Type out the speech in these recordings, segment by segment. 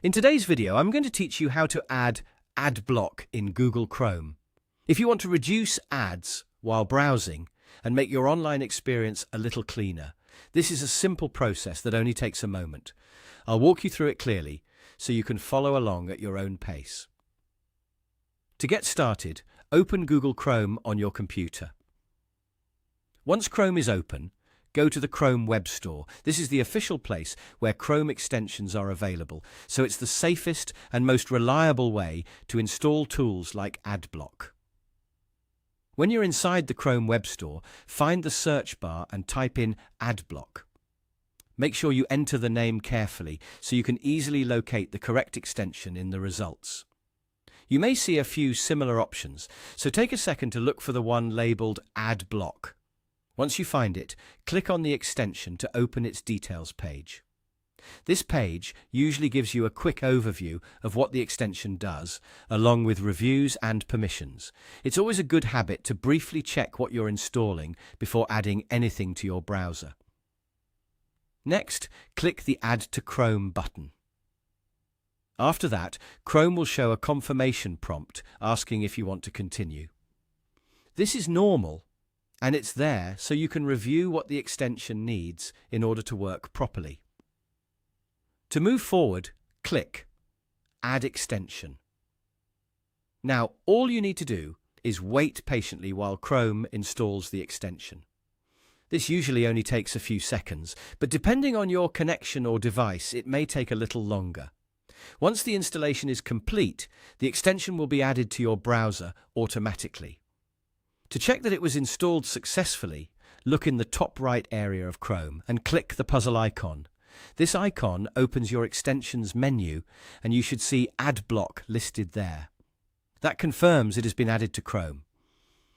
In today's video, I'm going to teach you how to add ad block in Google Chrome. If you want to reduce ads while browsing and make your online experience a little cleaner, this is a simple process that only takes a moment. I'll walk you through it clearly so you can follow along at your own pace. To get started, open Google Chrome on your computer. Once Chrome is open, go to the Chrome Web Store. This is the official place where Chrome extensions are available, so it's the safest and most reliable way to install tools like AdBlock. When you're inside the Chrome Web Store, find the search bar and type in AdBlock. Make sure you enter the name carefully so you can easily locate the correct extension in the results. You may see a few similar options, so take a second to look for the one labeled AdBlock. Once you find it, click on the extension to open its details page. This page usually gives you a quick overview of what the extension does, along with reviews and permissions. It's always a good habit to briefly check what you're installing before adding anything to your browser. Next, click the Add to Chrome button. After that, Chrome will show a confirmation prompt asking if you want to continue. This is normal, and it's there so you can review what the extension needs in order to work properly. To move forward, click Add Extension. Now, all you need to do is wait patiently while Chrome installs the extension. This usually only takes a few seconds, but depending on your connection or device, it may take a little longer. Once the installation is complete, the extension will be added to your browser automatically. To check that it was installed successfully, look in the top right area of Chrome and click the puzzle icon. This icon opens your extensions menu and you should see AdBlock listed there. That confirms it has been added to Chrome.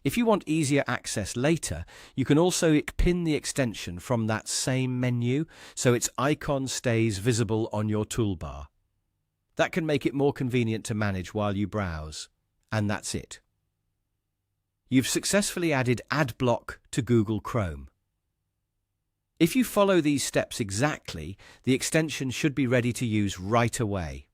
If you want easier access later, you can also pin the extension from that same menu so its icon stays visible on your toolbar. That can make it more convenient to manage while you browse. And that's it. You've successfully added AdBlock to Google Chrome. If you follow these steps exactly, the extension should be ready to use right away.